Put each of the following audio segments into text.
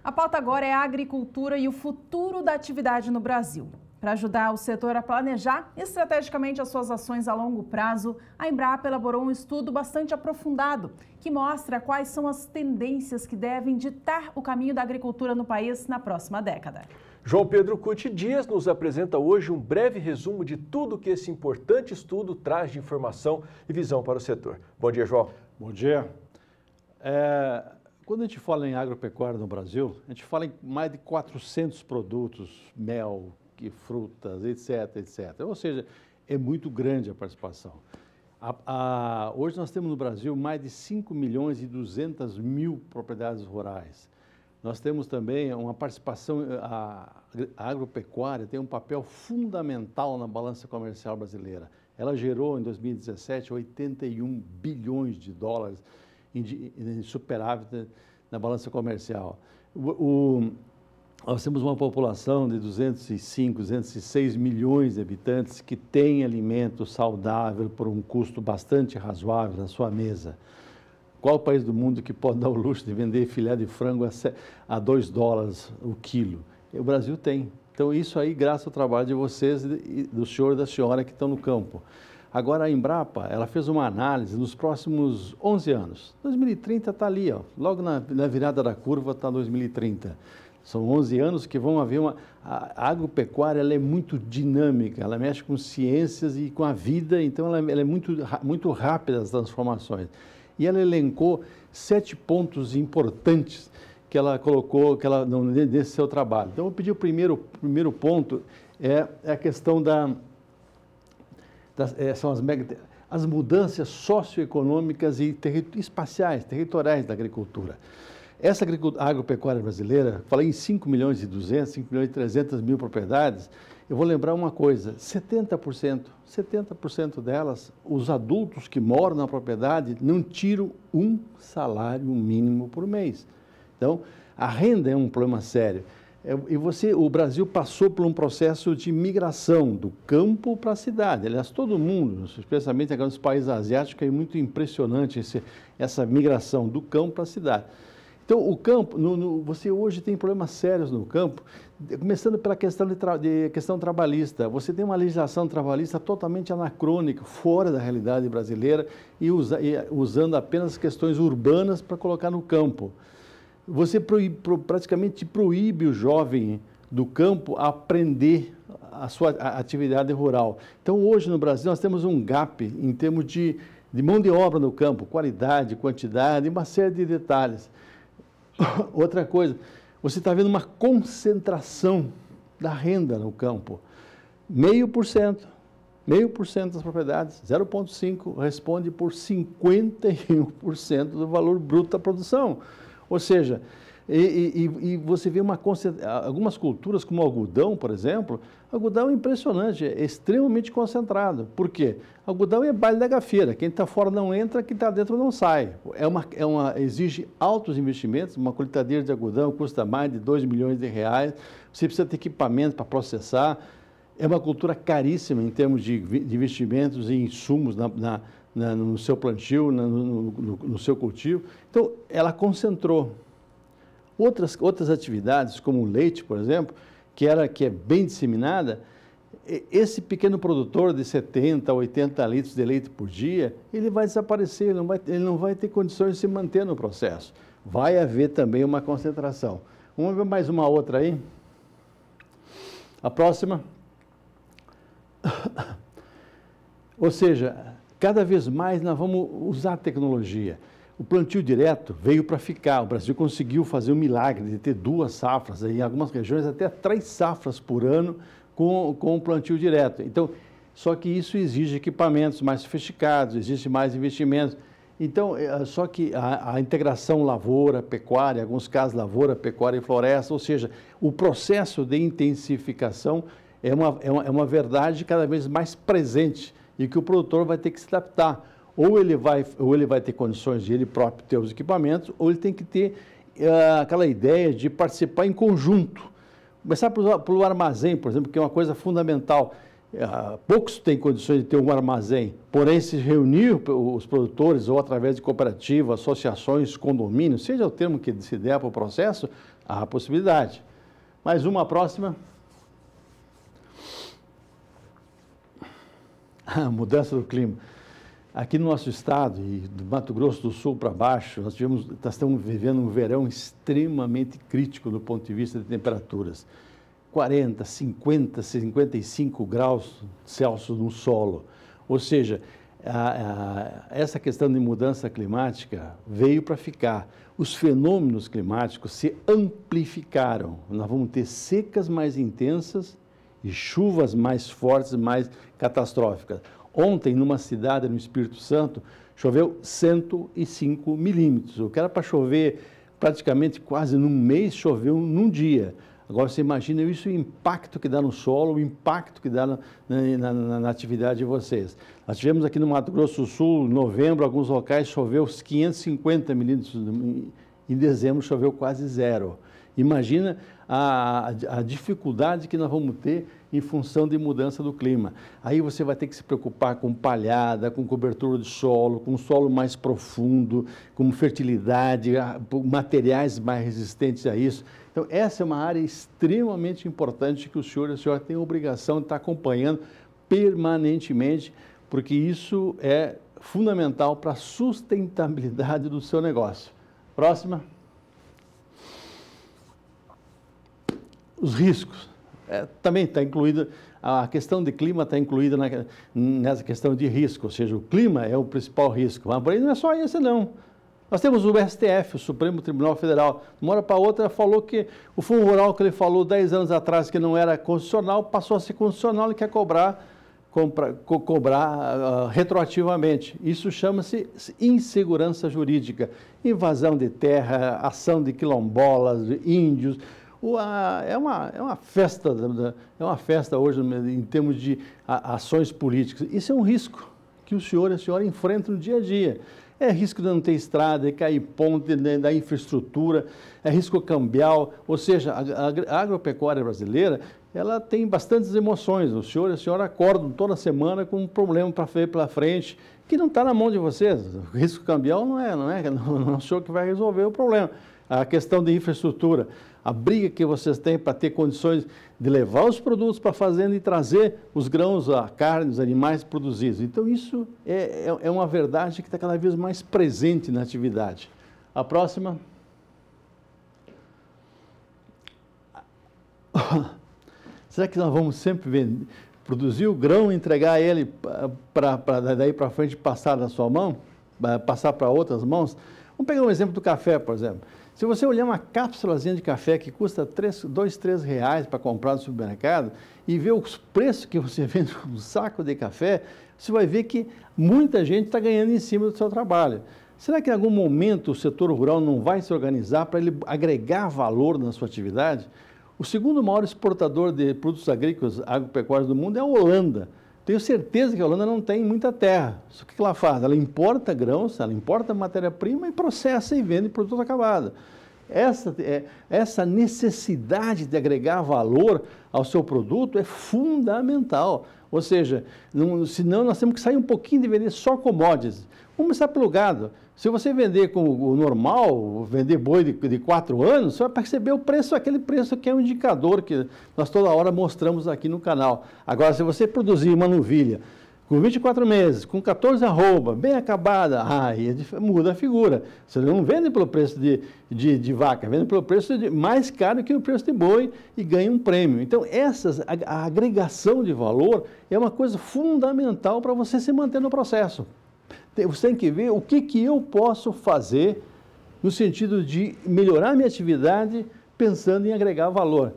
A pauta agora é a agricultura e o futuro da atividade no Brasil. Para ajudar o setor a planejar estrategicamente as suas ações a longo prazo, a Embrapa elaborou um estudo bastante aprofundado que mostra quais são as tendências que devem ditar o caminho da agricultura no país na próxima década. João Pedro Cuti Dias nos apresenta hoje um breve resumo de tudo que esse importante estudo traz de informação e visão para o setor. Bom dia, João. Bom dia. Quando a gente fala em agropecuária no Brasil, a gente fala em mais de 400 produtos, mel, frutas, etc, etc. Ou seja, é muito grande a participação. Hoje nós temos no Brasil mais de 5.200.000 propriedades rurais. Nós temos também uma participação, a agropecuária tem um papel fundamental na balança comercial brasileira. Ela gerou em 2017 81 bilhões de dólares em superávit na balança comercial. Nós temos uma população de 205, 206 milhões de habitantes que tem alimento saudável por um custo bastante razoável na sua mesa. Qual país do mundo que pode dar o luxo de vender filé de frango a 2 dólares o quilo? O Brasil tem. Então, isso aí, graças ao trabalho de vocês, do senhor e da senhora que estão no campo. Agora, a Embrapa, ela fez uma análise nos próximos 11 anos. 2030 está ali, ó, logo na virada da curva está 2030. São 11 anos que vão haver a agropecuária, ela é muito dinâmica, ela mexe com ciências e com a vida, então ela é muito rápida as transformações. E ela elencou 7 pontos importantes que ela colocou nesse seu trabalho. Então, eu pedi o primeiro ponto, é a questão são as mudanças socioeconômicas e espaciais, territoriais da agricultura. Essa agropecuária brasileira, falei em 5.200.000, 5.300.000 propriedades, eu vou lembrar uma coisa, 70% delas, os adultos que moram na propriedade não tiram um salário mínimo por mês. Então, a renda é um problema sério. O Brasil passou por um processo de migração do campo para a cidade. Aliás, todo mundo, especialmente agora nos países asiáticos, é muito impressionante essa migração do campo para a cidade. Então, o campo, você hoje tem problemas sérios no campo, começando pela questão trabalhista. Você tem uma legislação trabalhista totalmente anacrônica, fora da realidade brasileira e usando apenas questões urbanas para colocar no campo. Você praticamente proíbe o jovem do campo a aprender a sua atividade rural. Então, hoje no Brasil, nós temos um gap em termos de mão de obra no campo, qualidade, quantidade, uma série de detalhes. Outra coisa, você está vendo uma concentração da renda no campo. 0,5% das propriedades, 0,5% responde por 51% do valor bruto da produção. Ou seja, você vê algumas culturas, como o algodão, por exemplo, algodão é impressionante, é extremamente concentrado. Por quê? Algodão é baile da gafieira, quem está fora não entra, quem está dentro não sai. Exige altos investimentos, uma colheitadeira de algodão custa mais de 2 milhões de reais, você precisa ter equipamento para processar, é uma cultura caríssima em termos de investimentos em insumos no seu plantio, no seu cultivo. Então, ela concentrou. Outras atividades, como o leite, por exemplo, que é bem disseminada, esse pequeno produtor de 70, 80 litros de leite por dia, ele vai desaparecer, ele não vai ter condições de se manter no processo. Vai haver também uma concentração. Vamos ver mais uma outra aí? A próxima. Ou seja, cada vez mais nós vamos usar a tecnologia. O plantio direto veio para ficar. O Brasil conseguiu fazer um milagre de ter 2 safras, em algumas regiões até 3 safras por ano com o plantio direto. Então, só que isso exige equipamentos mais sofisticados, exige mais investimentos. Então, só que a integração lavoura-pecuária, em alguns casos lavoura, pecuária e floresta, ou seja, o processo de intensificação é uma verdade cada vez mais presente e que o produtor vai ter que se adaptar. Ou ele vai ter condições de ele próprio ter os equipamentos, ou ele tem que ter aquela ideia de participar em conjunto. Começar pelo armazém, por exemplo, que é uma coisa fundamental. Poucos têm condições de ter um armazém, porém se reunir os produtores ou através de cooperativas, associações, condomínios, seja o termo que se der para o processo, Há a possibilidade. Mais uma próxima. A mudança do clima. Aqui no nosso estado, e do Mato Grosso do Sul para baixo, nós estamos vivendo um verão extremamente crítico do ponto de vista de temperaturas. 40, 50, 55 graus Celsius no solo. Ou seja, essa questão de mudança climática veio para ficar. Os fenômenos climáticos se amplificaram. Nós vamos ter secas mais intensas e chuvas mais fortes, mais catastróficas. Ontem, numa cidade no Espírito Santo, choveu 105 milímetros. O que era para chover praticamente quase num mês, choveu num dia. Agora, você imagina isso, o impacto que dá no solo, o impacto que dá na atividade de vocês. Nós tivemos aqui no Mato Grosso do Sul, em novembro, alguns locais choveu 550 milímetros, em dezembro choveu quase zero. Imagina a dificuldade que nós vamos ter em função de mudança do clima. Aí você vai ter que se preocupar com palhada, com cobertura de solo, com solo mais profundo, com fertilidade, materiais mais resistentes a isso. Então, essa é uma área extremamente importante que o senhor e a senhora têm a obrigação de estar acompanhando permanentemente, porque isso é fundamental para a sustentabilidade do seu negócio. Próxima. Os riscos. Também está incluída, a questão de clima está incluída nessa questão de risco, ou seja, o clima é o principal risco. Mas porém não é só esse, não. Nós temos o STF, o Supremo Tribunal Federal. De uma hora para outra falou que o fundo rural que ele falou 10 anos atrás que não era constitucional, passou a ser constitucional e quer cobrar retroativamente. Isso chama-se insegurança jurídica, invasão de terra, ação de quilombolas, de índios. É uma festa hoje em termos de ações políticas. Isso é um risco que o senhor e a senhora enfrentam no dia a dia. É risco de não ter estrada, de cair ponte, da infraestrutura, é risco cambial, ou seja, a agropecuária brasileira, ela tem bastantes emoções. O senhor e a senhora acordam toda semana com um problema para ver pela frente, que não está na mão de vocês. O risco cambial não é o senhor que vai resolver o problema. A questão de infraestrutura, a briga que vocês têm para ter condições de levar os produtos para a fazenda e trazer os grãos, a carne, os animais produzidos. Então, isso é uma verdade que está cada vez mais presente na atividade. A próxima. Será que nós vamos sempre produzir o grão, entregar ele daí para frente passar da sua mão, passar para outras mãos? Vamos pegar um exemplo do café, por exemplo. Se você olhar uma cápsulazinha de café que custa R$2, R$3 para comprar no supermercado e ver os preços que você vende um saco de café, você vai ver que muita gente está ganhando em cima do seu trabalho. Será que em algum momento o setor rural não vai se organizar para ele agregar valor na sua atividade? O segundo maior exportador de produtos agrícolas agropecuários do mundo é a Holanda. Tenho certeza que a Holanda não tem muita terra. Só que ela faz? Ela importa grãos, ela importa matéria-prima e processa e vende produto acabado. Essa necessidade de agregar valor ao seu produto é fundamental. Ou seja, senão nós temos que sair um pouquinho de vender só commodities. Vamos começar pelo gado. Se você vender com o normal, vender boi de 4 anos, você vai perceber o preço, aquele preço que é um indicador que nós toda hora mostramos aqui no canal. Agora, se você produzir uma novilha com 24 meses, com 14 arroba, bem acabada, aí muda a figura. Você não vende pelo preço de vaca, vende pelo preço mais caro que o preço de boi e ganha um prêmio. Então, a agregação de valor é uma coisa fundamental para você se manter no processo. Você tem que ver o que eu posso fazer no sentido de melhorar a minha atividade pensando em agregar valor.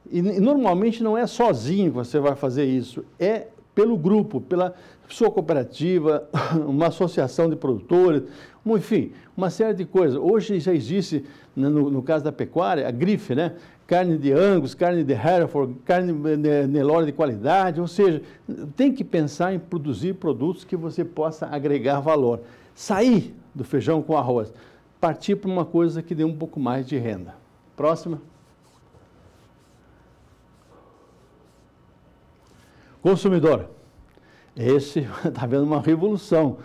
E normalmente não é sozinho que você vai fazer isso, é pelo grupo, pela sua cooperativa, uma associação de produtores, enfim, uma série de coisas. Hoje já existe, no caso da pecuária, a grife, né? Carne de Angus, carne de Hereford, carne de Nelore de qualidade, ou seja, tem que pensar em produzir produtos que você possa agregar valor. Sair do feijão com arroz, partir para uma coisa que dê um pouco mais de renda. Próxima. Consumidor. Esse está vendo uma revolução.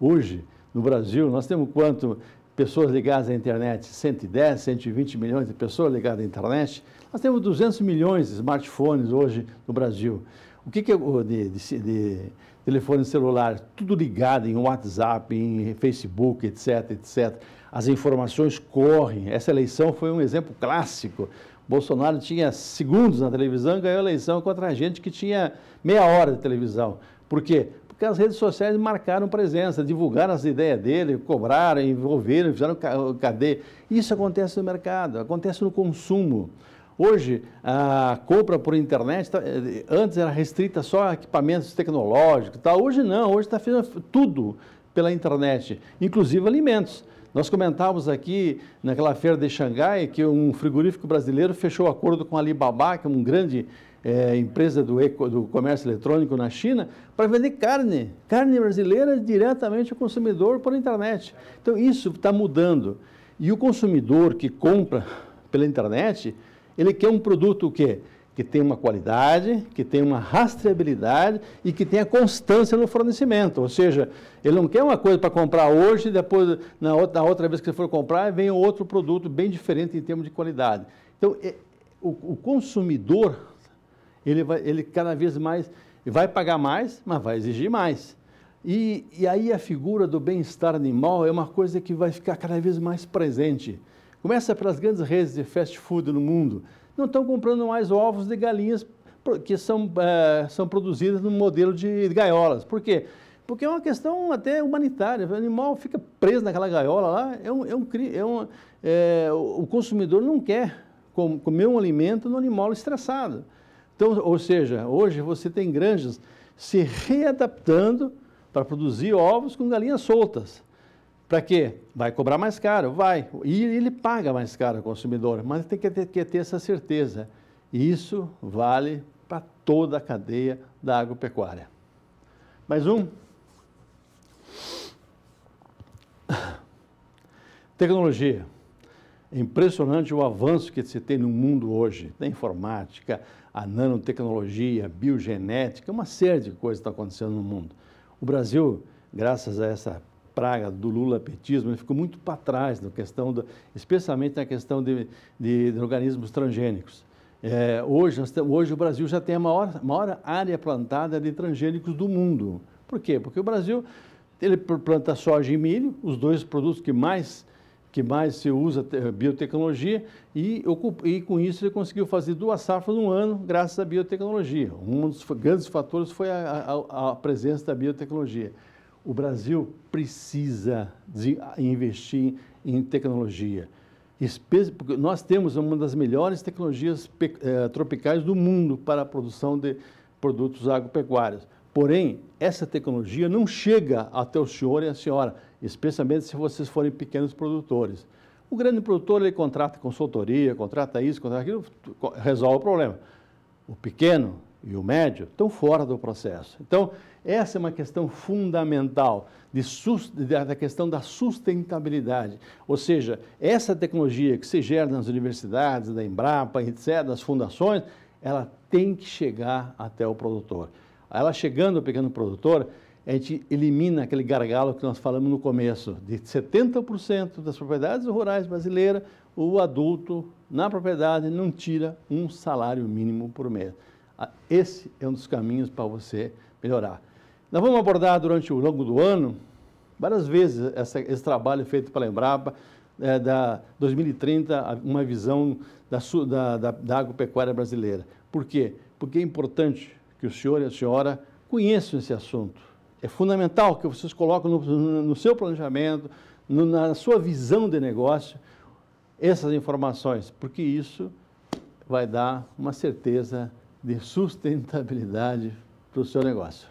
Hoje, no Brasil, nós temos quanto? pessoas ligadas à internet, 110, 120 milhões de pessoas ligadas à internet, nós temos 200 milhões de smartphones hoje no Brasil. O que é de telefone celular? Tudo ligado em WhatsApp, em Facebook, etc, etc. As informações correm. Essa eleição foi um exemplo clássico. Bolsonaro tinha segundos na televisão e ganhou a eleição contra gente que tinha meia hora de televisão. Por quê? Porque as redes sociais marcaram presença, divulgaram as ideias dele, cobraram, envolveram, fizeram cadeia. Isso acontece no mercado, acontece no consumo. Hoje, a compra por internet, antes era restrita só a equipamentos tecnológicos e tal. Hoje não, hoje está fazendo tudo pela internet, inclusive alimentos. Nós comentávamos aqui naquela feira de Xangai que um frigorífico brasileiro fechou acordo com a Alibaba, que é uma grande empresa do comércio eletrônico na China, para vender carne brasileira diretamente ao consumidor por internet. Então isso está mudando. E o consumidor que compra pela internet, ele quer um produto o quê? Que tenha uma qualidade, que tenha uma rastreabilidade e que tenha constância no fornecimento. Ou seja, ele não quer uma coisa para comprar hoje e depois, na outra vez que ele for comprar, vem outro produto bem diferente em termos de qualidade. Então, o consumidor, ele cada vez mais vai pagar mais, mas vai exigir mais. E aí a figura do bem-estar animal é uma coisa que vai ficar cada vez mais presente. Começa pelas grandes redes de fast food no mundo. Não estão comprando mais ovos de galinhas que são produzidas no modelo de gaiolas. Por quê? Porque é uma questão até humanitária. O animal fica preso naquela gaiola lá, o consumidor não quer comer um alimento no animal estressado. Então, ou seja, hoje você tem granjas se readaptando para produzir ovos com galinhas soltas. Para quê? Vai cobrar mais caro? Vai. E ele paga mais caro ao consumidor, mas tem que ter essa certeza. E isso vale para toda a cadeia da agropecuária. Mais um. Tecnologia. É impressionante o avanço que se tem no mundo hoje, da informática, a nanotecnologia, a biogenética, uma série de coisas está acontecendo no mundo. O Brasil, graças a essa praga do lulapetismo, ele ficou muito para trás, especialmente na questão de organismos transgênicos. Hoje o Brasil já tem a maior área plantada de transgênicos do mundo. Por quê? Porque o Brasil ele planta soja e milho, os dois produtos que mais se usa biotecnologia, e com isso ele conseguiu fazer 2 safras no ano graças à biotecnologia. Um dos grandes fatores foi a presença da biotecnologia. O Brasil precisa investir em tecnologia. Porque nós temos uma das melhores tecnologias tropicais do mundo para a produção de produtos agropecuários. Porém, essa tecnologia não chega até o senhor e a senhora, especialmente se vocês forem pequenos produtores. O grande produtor, ele contrata consultoria, contrata isso, contrata aquilo, resolve o problema. O pequeno e o médio estão fora do processo. Então, essa é uma questão fundamental da questão da sustentabilidade. Ou seja, essa tecnologia que se gera nas universidades, da Embrapa, etc., das fundações, ela tem que chegar até o produtor. Ela chegando ao pequeno produtor, a gente elimina aquele gargalo que nós falamos no começo, de 70% das propriedades rurais brasileiras, o adulto na propriedade não tira um salário mínimo por mês. Esse é um dos caminhos para você melhorar. Nós vamos abordar durante o longo do ano, várias vezes, esse trabalho feito pela Embrapa, da 2030, uma visão da agropecuária brasileira. Por quê? Porque é importante que o senhor e a senhora conheçam esse assunto. É fundamental que vocês coloquem no seu planejamento, na sua visão de negócio, essas informações, porque isso vai dar uma certeza de sustentabilidade para o seu negócio.